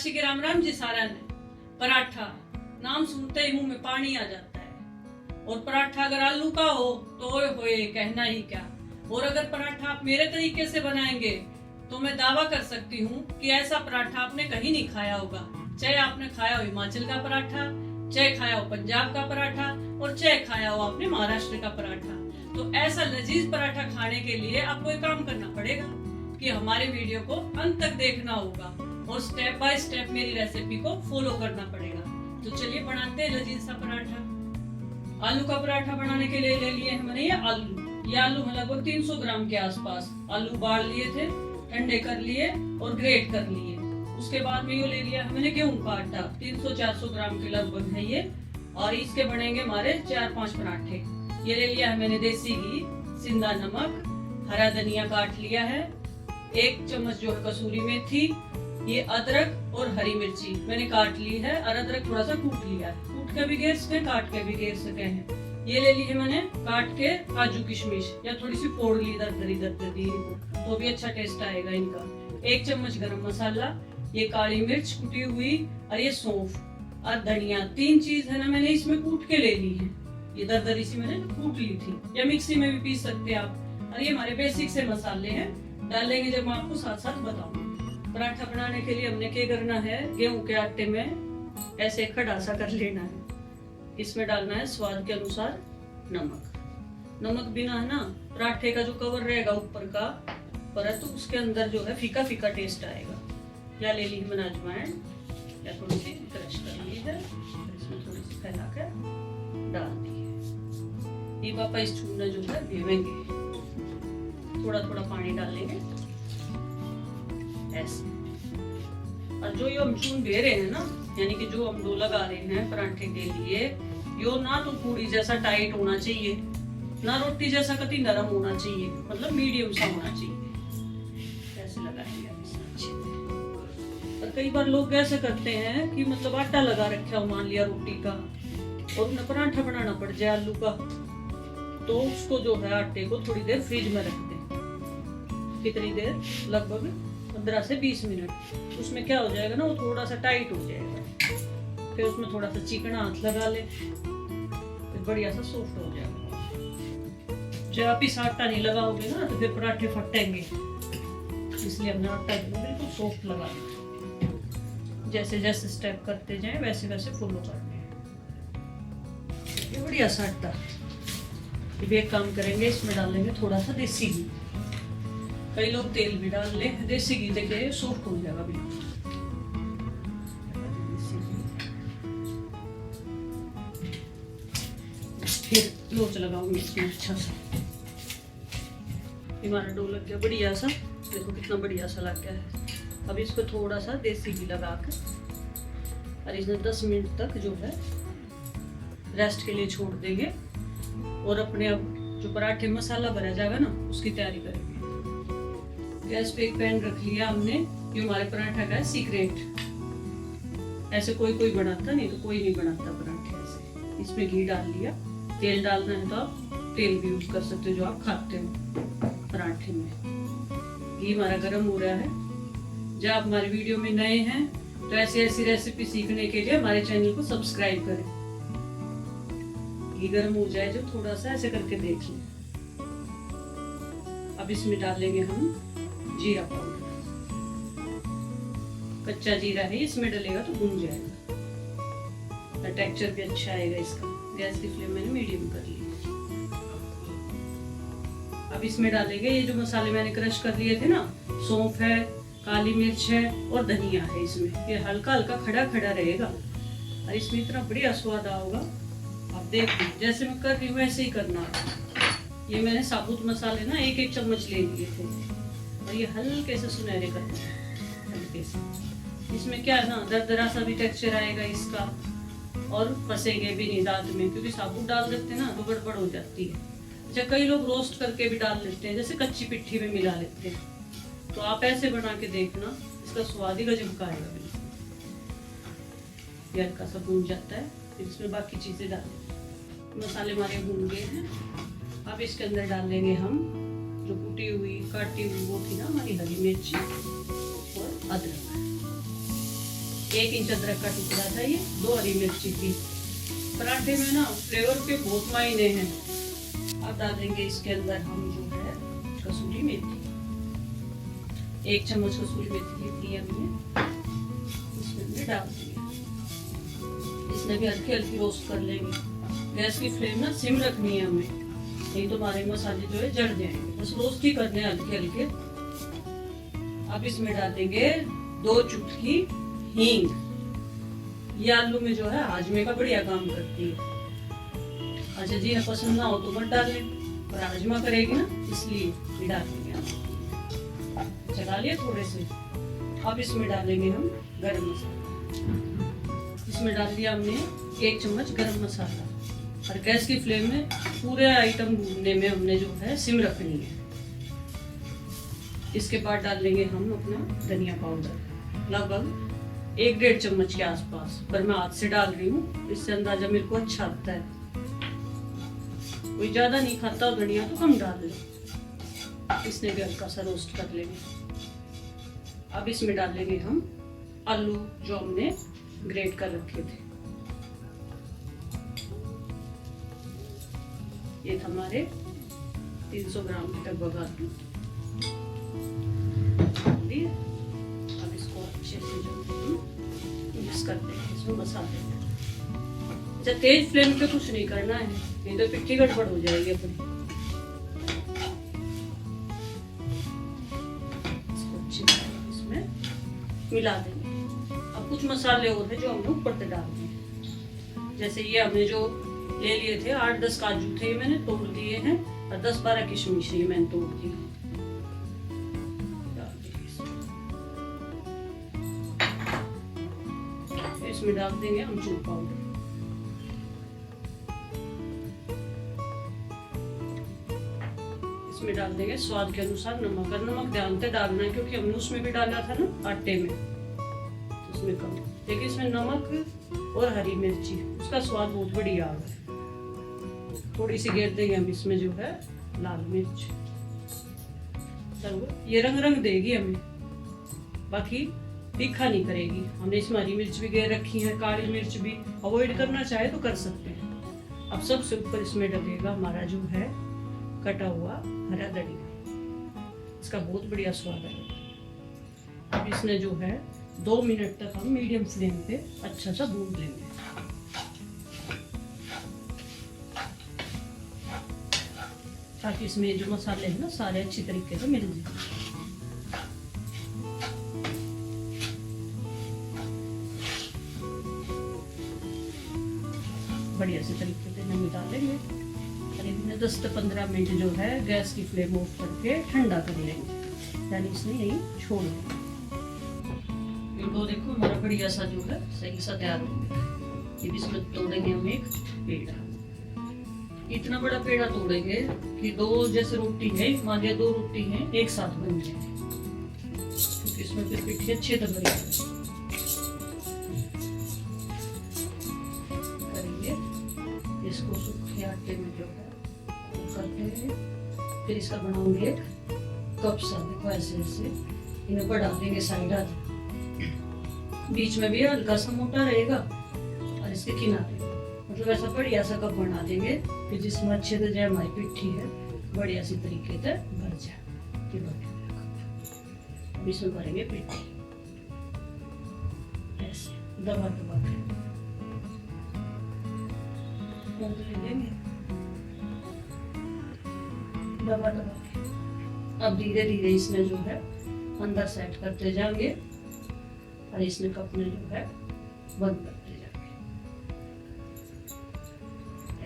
महाराष्ट्र के राम राम जी सारण है। पराठा नाम सुनते ही मुंह में पानी आ जाता है। और पराठा अगर आलू का हो तो ओए होए कहना ही क्या। और अगर पराठा आप मेरे तरीके से बनाएंगे तो मैं दावा कर सकती हूँ कि ऐसा पराठा आपने कहीं नहीं खाया होगा। चाहे आपने खाया हो हिमाचल का पराठा, चाहे खाया हो पंजाब का पराठा, और चाहे खाया हो आपने महाराष्ट्र का पराठा। तो ऐसा लजीज पराठा खाने के लिए आपको एक काम करना पड़ेगा कि हमारे वीडियो को अंत तक देखना होगा और स्टेप बाय स्टेप मेरी रेसिपी को फॉलो करना पड़ेगा। तो चलिए बनाते हैं लजीज सा पराठा। आलू का पराठा बनाने के लिए ले लिए हैं मैंने ये आलू लगभग 300 ग्राम के आसपास। आलू बाल लिए थे, ठंडे कर लिए और ग्रेट कर लिए। उसके बाद में ये ले लिया है मैंने गेहूं का आटा, 300-400 ग्राम के लगभग है ये। और इसके बनेंगे हमारे 4-5 पराठे। ये ले लिया है मैंने देसी घी, सिंधा नमक, हरा धनिया काट लिया है, 1 चम्मच जो है कसूरी मेथी, ये अदरक और हरी मिर्ची मैंने काट ली है। और अदरक थोड़ा सा कूट लिया है, कूट के भी घेर सके, काट के भी घेर सके हैं। ये ले ली है मैंने काट के काजू किशमिश, या थोड़ी सी फोड़ ली दरदरी तो भी अच्छा टेस्ट आएगा इनका। 1 चम्मच गरम मसाला, ये काली मिर्च कुटी हुई, और ये सौंफ और धनिया, 3 चीज है ना मैंने इसमें कूट के ले ली है। ये दरदरी सी मैंने कूट ली थी, या मिक्सी में भी पीस सकते हैं आप। और ये हमारे बेसिक से मसाले हैं, डालेंगे जब मैं आपको साथ साथ बताऊंगी। पराठा बनाने के लिए हमने क्या करना है, गेहूं के आटे में ऐसे खड़ा सा कर लेना है। इसमें डालना है स्वाद के अनुसार नमक बिना है ना पराठे का जो कवर रहेगा ऊपर का परत, तो उसके अंदर जो है फीका फीका टेस्ट आएगा। या ले ली मैंने अजवाइन, या थोड़ी सी क्रश कर ली है, इसमें थोड़ी सी फैला कर डाल दी है। ये पापा इस चूरना जो है भेवेंगे, थोड़ा थोड़ा पानी डालेंगे ऐसे। और जो ये हम चून दे रहे हैं ना, यानी कि जो हम डो लगा रहे हैं पराठे के लिए, यो ना तो पूरी जैसा टाइट होना चाहिए, ना रोटी जैसा कति नरम होना चाहिए, मतलब मीडियम सा होना चाहिए। ऐसे लगाएंगे अच्छे से। और कई बार लोग कैसे करते हैं कि मतलब आटा लगा रखा हो मान लिया रोटी का, और उन्हें पराठा बनाना पड़ जाए आलू का, तो उसको जो है आटे को थोड़ी देर फ्रिज में रख दें। कितनी देर, लगभग 15 से 20 मिनट। उसमें क्या हो जाएगा ना, वो थोड़ा सा टाइट हो जाएगा। फिर उसमें थोड़ा सा चिकना हाथ लगा ले, फिर बढ़िया सा सॉफ्ट हो जाएगा। जब आप इस आटा नहीं लगाओगे ना तो फिर पराठे फटेंगे, इसलिए हमने आटा बिल्कुल सॉफ्ट लगा। जैसे जैसे स्टेप करते जाएं वैसे वैसे फॉलो करने हैं। ये बढ़िया सा आटा। ये एक काम करेंगे, इसमें डालेंगे थोड़ा सा देसी घी। कई लोग तेल भी डाल ले, देसी घी देखिए सॉफ्ट हो जाएगा बिल्कुल। फिर लोच लगाऊंगी इसमें अच्छा सा। हमारा डो लग गया बढ़िया सा, देखो कितना बढ़िया सा लग गया है। अब इसको थोड़ा सा देसी घी लगा कर और इसमें 10 मिनट तक जो है रेस्ट के लिए छोड़ देंगे। और अपने अब जो पराठे मसाला भरा जाएगा ना, उसकी तैयारी करेंगे। गैस पे एक पैन रख लिया हमने, ये हमारे पराठा का है सीक्रेट। ऐसे कोई बनाता नहीं, तो कोई नहीं बनाता पराठे ऐसे। इसमें घी डाल लिया, तेल डालना है तो आप तेल भी यूज कर सकते हो जो आप खाते हो पराठे में। घी हमारा गर्म हो रहा है। जब आप हमारे वीडियो में नए हैं तो ऐसी रेसिपी सीखने के लिए हमारे चैनल को सब्सक्राइब करें। घी गर्म हो जाए जो थोड़ा सा ऐसे करके देख लें। अब इसमें डालेंगे हम जीरा पाउडर। कच्चा जीरा है, इसमें डलेगा तो भुन जाएगा, टेक्सचर भी अच्छा आएगा इसका। गैस की फ्लेम मैंने मीडियम कर ली। अब इसमें डालेंगे ये जो मसाले मैंने क्रश कर लिए थे ना, सौंफ है, काली मिर्च है और धनिया है। इसमें ये हल्का हल्का खड़ा खड़ा रहेगा और इसमें इतना बढ़िया स्वाद आओगा। आप देख लीजिए, जैसे मैं कर रही हूँ वैसे ही करना। ये मैंने साबुत मसाले ना 1-1 चम्मच ले लिए थे, और ये हल्के से सुनहरे करना है, हल्के से। इसमें क्या है ना, दरदरा सा भी टेक्सचर आएगा इसका, और फंसेंगे भी नहीं दांत में, क्योंकि साबुत डाल देते हैं ना तो गड़बड़ हो जाती है। अच्छा, कई लोग रोस्ट करके भी डाल लेते हैं, जैसे कच्ची पिट्ठी में मिला लेते हैं। तो आप ऐसे बना के देखना, इसका स्वाद ही गजब का आएगा बिल्कुल। ये हल्का सा भून जाता है, फिर इसमें बाकी चीजें डालें। मसाले हमारे भून गए हैं। अब इसके अंदर डालेंगे हम जो कुटी हुई काटी हुई वो थी ना हमारी हरी मिर्ची और अदरक। 1 इंच अदरक का टुकड़ा था ये, 2 हरी मिर्ची थी। पराठे में ना फ्लेवर के बहुत मायने हैं। अब डालेंगे इसके अंदर हम जो है कसूरी मेथी, 1 चम्मच कसूरी मेथी ली थी हमने, इसमें डाल देंगे। इसमें भी हल्की हल्की रोस्ट कर लेंगे। गैस की फ्लेम ना सिम रखनी है हमें, नहीं तो हमारे मसाले जो है जल जाएंगे। बस रोस्ट ही करने हैं हल्के हल्के। अब इसमें डालेंगे 2 चुटकी हींग। ये आलू में जो है हाजमे का बढ़िया काम करती है। अच्छा जी, पसंद ना हो तो मत डालें, पर हाजमा करेगी ना इसलिए ये डालेंगे हम। चला लिए थोड़े से। अब इसमें डालेंगे हम गरम मसाला। इसमें डाल दिया हमने 1 चम्मच गरम मसाला। और गैस की फ्लेम में पूरे आइटम भूनने में हमने जो है सिम रखनी है। इसके बाद डालेंगे हम अपना धनिया पाउडर, लगभग 1-1.5 चम्मच के आसपास, पर मैं हाथ से डाल रही हूँ, इससे अंदाजा मेरे को अच्छा आता है। कोई ज्यादा नहीं खाता हो धनिया तो कम डाल ले। इसने भी हल्का सा रोस्ट कर लेंगे। अब इसमें डालेंगे हम आलू जो हमने ग्रेट कर रखे थे। ये हमारे 300 ग्राम के लगभग आलू। अब इसको अच्छे से जो मिक्स करते हैं इसमें मसाले। अच्छा, तेज फ्लेम पे कुछ नहीं करना है, नहीं तो पिट्ठी गड़बड़ हो जाएगी अपनी। इसको अच्छे से इसमें मिला देंगे। अब कुछ मसाले और हैं जो हमने ऊपर से डाल दिए। जैसे ये हमने जो ले लिए थे 8-10 काजू थे, मैंने तोड़ दिए हैं, और 10-12 किशमिश ये मैंने तोड़ दी। इसमें डाल देंगे अमचूर पाउडर। इसमें डाल देंगे स्वाद के अनुसार नमक। और नमक ध्यान से डालना है क्योंकि हमने उसमें भी डाला था ना आटे में, तो उसमें कम। देखिए इसमें नमक और हरी मिर्ची, उसका स्वाद बहुत बढ़िया आ रहा है। थोड़ी सी घेर देंगे हम इसमें जो है लाल मिर्च। चलो ये रंग देगी हमें, बाकी तीखा नहीं करेगी। हमने इसमें हरी मिर्च भी घेर रखी है, काली मिर्च भी। अवॉइड करना चाहे तो कर सकते हैं। अब सबसे ऊपर इसमें डलेगा हमारा जो है कटा हुआ हरा धनिया। इसका बहुत बढ़िया स्वाद है। अब इसमें जो है 2 मिनट तक हम मीडियम फ्लेम पे अच्छा सा भून लेंगे। ताकि इसमें जो मसाले हैं ना सारे अच्छी तरीके से मिल जाए। बढ़िया से तरीके से नमी डालेंगे। करीब 10 से 15 मिनट जो है गैस की फ्लेम ऑफ करके ठंडा कर लेंगे, यानी इसमें यही छोड़ देंगे। तो देखो हमारा बढ़िया सा जो है सही सा तैयार हो गया। ये इसमें तोड़ेंगे हम एक पेड़ा। इतना बड़ा पेड़ा तोड़ेंगे कि 2 जैसे रोटी है, मान लिया 2 रोटी है एक साथ बन जाए, क्योंकि इसमें फिर पिट्ठी अच्छे से बनी करेंगे। इसको सूखे आटे में जो है करते हैं। फिर इसका बनाऊंगे एक कप सा, देखो ऐसे ऐसे इन्हें बढ़ा देंगे साइड आधे। बीच में भी हल्का सा मोटा रहेगा और इसके किनारे मतलब ऐसा बढ़िया सा कप बना देंगे कि जिसमें अच्छे से जो हमारी पिट्ठी है बढ़िया सी तरीके से भर जाए। अब इसमें भरेंगे पिट्ठी ऐसे दबा दबा के लेंगे, दबा दबा के। अब धीरे धीरे इसमें जो है अंदर सेट करते जाएंगे और इसमें कप में जो है बंद करते जाएंगे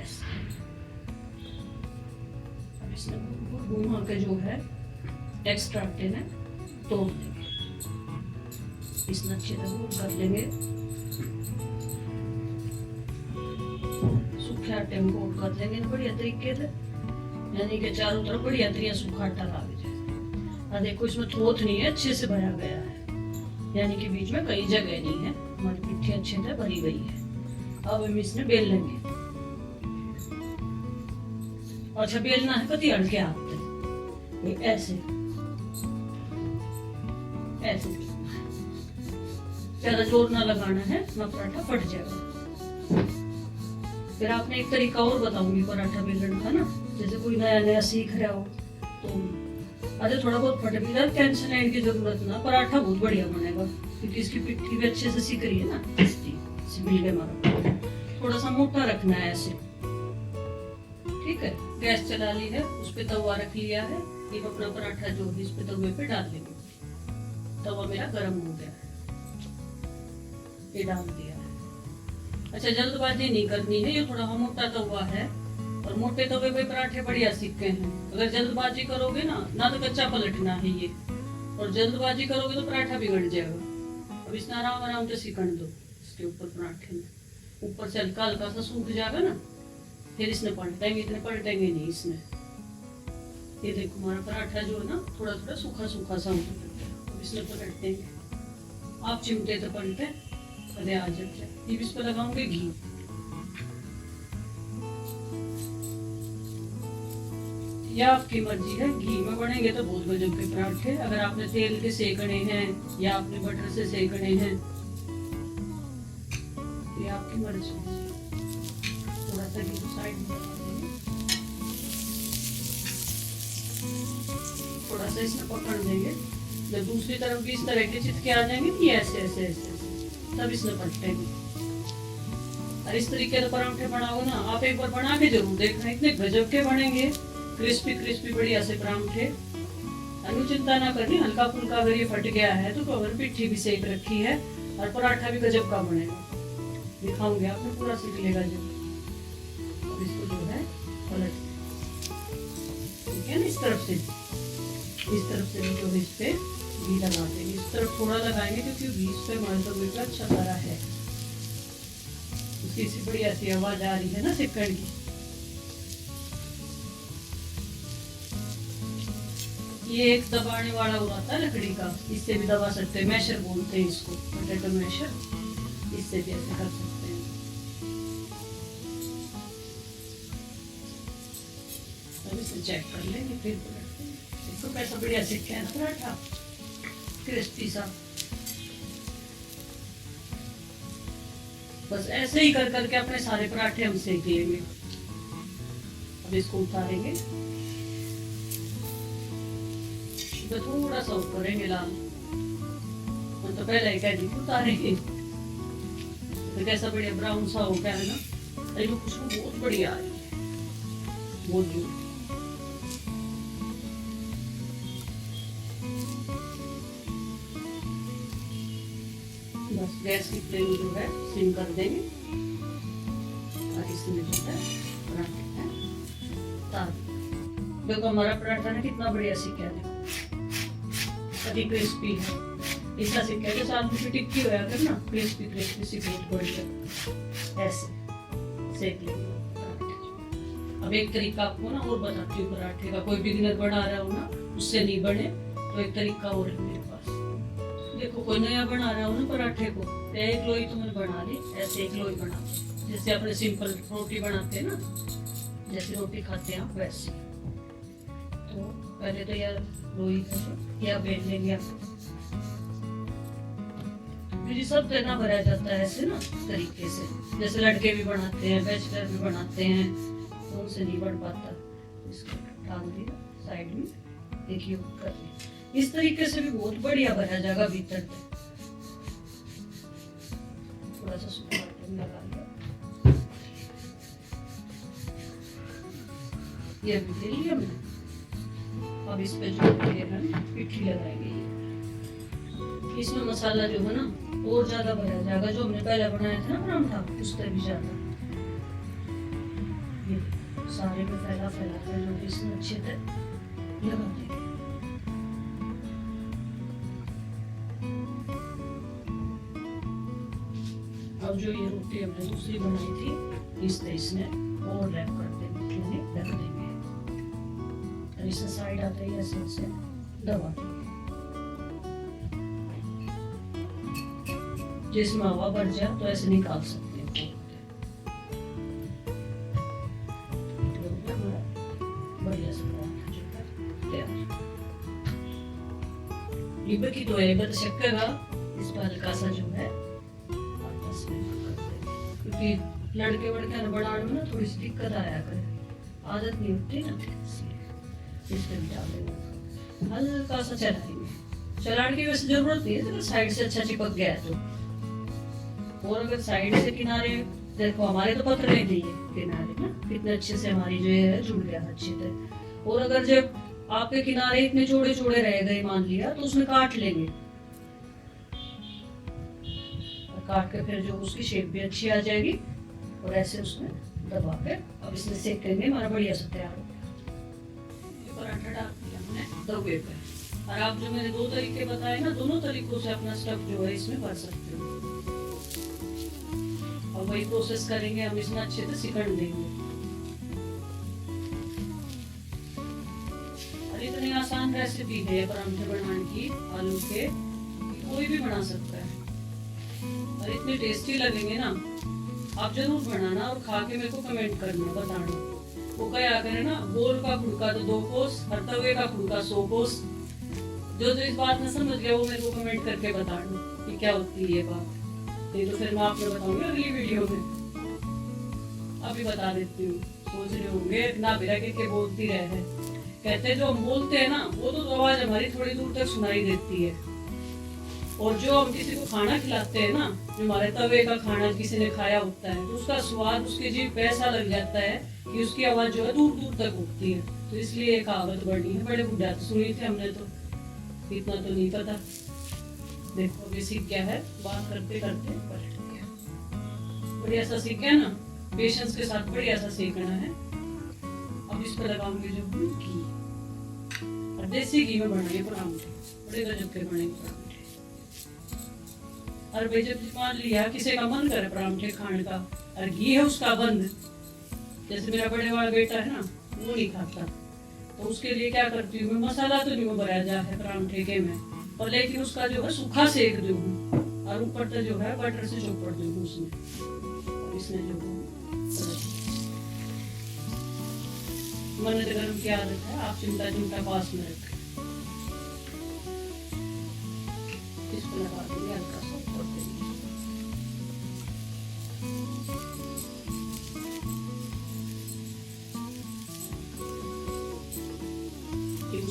ऐसे। अब इसमें घुमा के जो है एक्स्ट्रा आटे में तोड़ देंगे। इसमें अच्छे से कर लेंगे। सूखे आटे में कोट कर लेंगे बढ़िया तरीके से, यानी कि चारों तरफ बढ़िया तरीके सूखा आटा लग जाए। और देखो इसमें थोथ नहीं है, अच्छे से भरा गया है, यानी कि बीच में कई जगह नहीं है, हमारी पिट्ठी अच्छे से भरी गई है। अब हम इसमें बेल लेंगे। अच्छा बेलना है कति हल्के हाथ से, ऐसे ऐसे ज्यादा जोर ना लगाना है, ना पराठा फट जाएगा। फिर आपने एक तरीका और बताऊंगी पराठा बेलने का ना, जैसे कोई नया नया सीख रहा हो तो अरे थोड़ा बहुत फट भी जाए, टेंशन लेने की जरूरत ना, पराठा बहुत बढ़िया बनेगा क्योंकि इसकी पिट्ठी भी अच्छे से सीख रही है ना, इसलिए मिल के मारा। थोड़ा सा मोटा रखना है ऐसे, ठीक है। गैस चला ली है, उस पे तवा रख लिया है, ये अपना पराठा जो है इस पे तवे पे डाल लेंगे। तवा मेरा गर्म हो गया है, ये डाल दिया है। अच्छा, जल्दबाजी नहीं करनी है, ये थोड़ा मोटा तवा है और मोटे तवे पे पराठे बढ़िया सीखते हैं। अगर जल्दबाजी करोगे ना तो कच्चा पलटना है ये, और जल्दबाजी करोगे तो पराठा बिगड़ जाएगा। अब इसने आराम आराम से सिकन दो इसके ऊपर पराठे में, ऊपर से हल्का हल्का सा सूख जाएगा ना, फिर इसने पलटेंगे, इतने पलटेंगे नहीं इसमें। ये देखो हमारा पराठा जो है ना थोड़ा थोड़ा सूखा सूखा सा हो जाता है। अब इसमें पलट देंगे, आप चिमटे तो पलटे अरे आ जाए। ये इस पर लगाऊंगे घी, या आपकी मर्जी है, घी में बनेंगे तो बहुत गजब के पराठे। अगर आपने तेल के सेकने हैं या आपने बटर से सेकने हैं, ये आपकी मर्जी है। थोड़ा सा घी साइड में लगा देंगे, थोड़ा सा इसमें पकड़ देंगे। जब दूसरी तरफ भी इस तरह के चिटके आ जाएंगे कि ऐसे ऐसे ऐसे तब इसमें पलटेंगे। और इस तरीके से पराठे बनाओ ना, आप एक बार बना के जरूर देखना, इतने गजब के बनेंगे, क्रिस्पी क्रिस्पी बढ़िया से पराठे। अनु चिंता ना करनी, हल्का फुल्का अगर ये फट गया है तो कवर पिट्ठी भी सेक रखी है और पराठा भी गजब का बनेगा। दिखाऊंगे आपने पूरा सीख लेगा जो। अब इसको जो है पलट, ठीक है ना, इस तरफ से भी जो इस पे घी लगा देंगे। इस तरफ थोड़ा लगाएंगे क्योंकि घी इस पे हमारे तवे पे अच्छा सारा है, उसकी सी बढ़िया सी आवाज आ रही है ना सिक्कड़ की। ये एक दबाने वाला होता है लकड़ी का, इससे भी दबा सकते हैं, मैशर बोलते हैं इसको, पोटैटो मैशर, इससे भी ऐसे कर सकते हैं। अब इसे चेक कर लेंगे फिर पलट देंगे। इसको कैसा बढ़िया सीखे है ना पराठा, क्रिस्पी सा। बस ऐसे ही कर करके अपने सारे पराठे हम सेक लेंगे। अब इसको उतारेंगे, तो थोड़ा सा ऊपर करेंगे लाल, तो पहले ही कह दी उतारेंगे तो कैसा बढ़िया ब्राउन सा हो गया है ना। अरे वो खुशबू बहुत बढ़िया आ रही है, बहुत जोर। बस गैस की फ्लेम जो है सिम कर देंगे और इसमें जो है पराठे हैं तार। देखो हमारा पराठा ना कितना बढ़िया सीखा है, अभी क्रिस्पी है। इसका सिक्का के साथ में टिक्की होया कर ना, क्रिस्पी क्रिस्पी सी बहुत बढ़िया ऐसे सेक लेंगे। अब एक तरीका आपको ना और बताती हूँ पराठे का, कोई बिगिनर बना रहा हो ना उससे नहीं बने तो एक तरीका और है मेरे पास। देखो कोई नया बना रहा हो ना पराठे को, तो एक लोई तो मैंने बना ली, ऐसे एक लोई बना ली, जैसे अपने सिंपल रोटी बनाते हैं ना, जैसे रोटी खाते हैं वैसे। तो पहले तो यार लोई या बेल लेंगे आप, सब देना भरा जाता है ऐसे ना तरीके से, जैसे लड़के भी बनाते हैं, बैचलर भी बनाते हैं, तो उनसे नहीं बन पाता। इसको डाल दिया साइड में, देखिए कर लिया। इस तरीके से भी बहुत बढ़िया भरा जाएगा भीतर तक। थोड़ा सा सूखा लगा लिया, ये भी ले लिया मैंने। अब इस पे जो है पिट्ठी लगाएंगे, इसमें मसाला जो है ना और ज्यादा भरा जाएगा, जो हमने पहले बनाया था ना पराठा उससे भी ज्यादा। ये सारे में फैला फैला कर जो इसमें अच्छे से लगा देंगे। अब जो ये रोटी हमने दूसरी बनाई थी इस तरह इसमें और रैप कर देंगे, रख देंगे। और इससे साइड आता है ऐसे ऐसे दबा देंगे, जिसमें हवा भर जाए तो ऐसे निकाल सकते हैं। बढ़िया से लिबे की तो है, बट शक्कर इस पर हल्का सा जो है आटा स्प्रेड कर देंगे, क्योंकि लड़के वड़के बनाने में ना थोड़ी सी दिक्कत आया करे, आदत नहीं होती ना, इसलिए इस पर डाल देंगे, हल्का सा चलाएंगे। चलाने की वैसे जरूरत नहीं है, साइड से अच्छा चिपक गया है तो। और अगर साइड से किनारे, देखो हमारे तो पतले नहीं है किनारे ना, कितने अच्छे से हमारी जो है जुड़ गया अच्छे से। और अगर जब आपके किनारे इतने चौड़े चौड़े रह गए मान लिया, तो उसमें काट लेंगे, और काट के फिर जो उसकी शेप भी अच्छी आ जाएगी, और ऐसे उसमें दबा के अब इसमें सेकेंगे, हमारा बढ़िया से तैयार हो गया। ये पराठा डाल दिया हमने तवे पे। और आप जो मैंने 2 तरीके बताए ना, दोनों तरीकों से अपना स्टफ जो है इसमें भर सकते हो। और वही प्रोसेस करेंगे हम, इसमें अच्छे से सिकड़ देंगे। और इतनी आसान रेसिपी है पराठे बनाने की आलू के, कोई भी बना सकता है, और इतने टेस्टी लगेंगे ना। आप जरूर बनाना और खा के मेरे को कमेंट करना, बताना। वो क्या करे ना, गोल का फुड़का तो 2 कोस और तवे का फुड़का 100 कोस। जो इस बात में समझ गया वो मेरे को कमेंट करके बताना कि क्या होती है ये बात। नहीं तो फिर मैं आपको बताऊंगी अगली वीडियो में। अभी बता देती हूँ, सोच रहे होंगे इतना बिना के बोलती रहे। कहते जो हम बोलते हैं ना, वो तो आवाज हमारी थोड़ी दूर तक सुनाई देती है। और जो हम किसी को खाना खिलाते हैं ना, जो हमारे तवे का खाना किसी ने खाया होता है, तो उसका स्वाद उसके जीभ पे ऐसा लग जाता है कि उसकी आवाज जो है दूर दूर तक उठती है। तो इसलिए एक कहावत बनी है, बड़े बुढ़ा तो सुनी थी हमने, तो इतना तो नहीं पता। देखो अभी सीख गया है, बात करते करते पलट गया। बढ़िया सा सीख गया ना, पेशेंस के साथ बढ़िया सा सीखना है। अब इस पर लगाऊंगी जो घी, और देसी घी में बनाएंगे पराठे, बड़े गजब के बनेंगे पराठे। और भाई जब मान लिया किसी का मन करे पराठे खाने का, और घी है उसका बंद, जैसे मेरा बड़े वाला बेटा है ना, वो नहीं खाता, तो उसके लिए क्या करती हूँ मैं, मसाला तो नहीं बनाया जा है पराठे के में, और लेकिन उसका जो है सूखा सेक दूँ, और ऊपर से जो है बटर से चौपड़ दूँ उसमें। और इसमें जो मैंने गरम की आदत है, आप चिमटा चिमटा पास में रखें। इसको लगा देंगे हल्का सा ऊपर देंगे।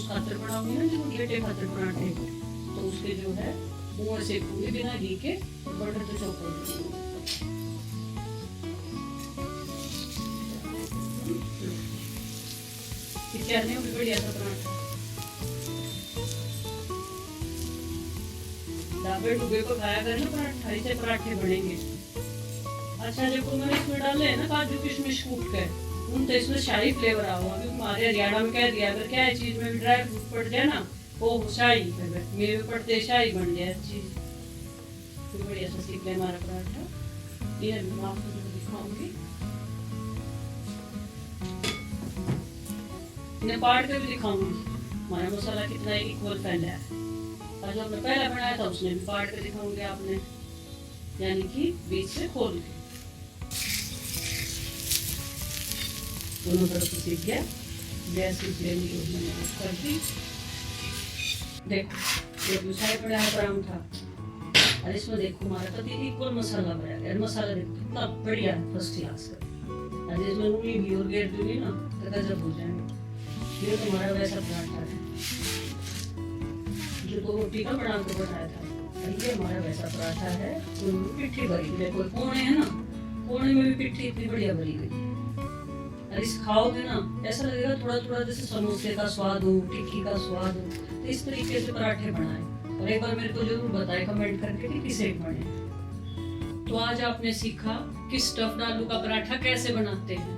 खातर बनाऊंगी ना जो गेटे खातर पराठे, तो उसके जो है वो ऐसे पूरी बिना घी के बटर तो चौपड़ दूंगी। क्या नहीं भी बढ़िया सा पराठा, ढाबे डूबे को खाया करें ना पराठा, ऐसे पराठे बनेंगे। अच्छा देखो मैंने इसमें डाले है ना काजू किशमिश कूट के, उन तो इसमें शाही फ्लेवर आ हुआ। अभी हमारे हरियाणा में कह दिया, अगर क्या है चीज में भी ड्राई फ्रूट पड़ जाए ना, वो शाही मेरे पड़ते शाही बन जाए चीज। तो बढ़िया सा सीख गया हमारा पराठा। ये मैं आपको दिखाऊंगी, इन्हें पाट के भी दिखाऊंगी हमारा मसाला कितना इक्वल फैला है। और जो हमने पहले बनाया था उसने भी पाट के दिखाऊंगी आपने, यानी कि बीच से खोल के। दोनों तरफ से सीख गया। गैस की फ्लेम जो मैंने कर दी। देखो ये दूसरा पड़ा है पराठा, और इसमें देखो हमारा कति इक्वल मसाला भरा है। मसाला देखो कितना बढ़िया फर्स्ट क्लास का। और इसमें मूली भी और गेट दूंगी ना तो गजब हो जाएंगे। ये तो हमारा वैसा पराठा है जो तो रोटी का बना के बनाया था। ये हमारा वैसा पराठा है, पिट्ठी भरी। देखो कोने है ना, कोने में भी पिट्ठी इतनी बढ़िया भरी गई। और इस खाओगे ना ऐसा लगेगा थोड़ा थोड़ा जैसे समोसे का स्वाद हो, टिक्की का स्वाद हो। तो इस तरीके से पराठे बनाए, और एक बार मेरे को जरूर बताए कमेंट करके कि किसे बने। तो आज आपने सीखा कि स्टफ्ड आलू का पराठा कैसे बनाते हैं।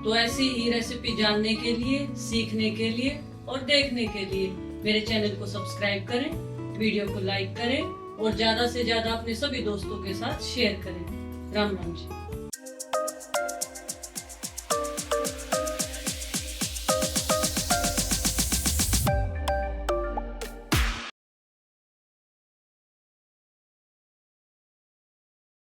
तो ऐसी ही रेसिपी जानने के लिए, सीखने के लिए और देखने के लिए मेरे चैनल को सब्सक्राइब करें, वीडियो को लाइक करें, और ज्यादा से ज्यादा अपने सभी दोस्तों के साथ शेयर करें। राम राम जी।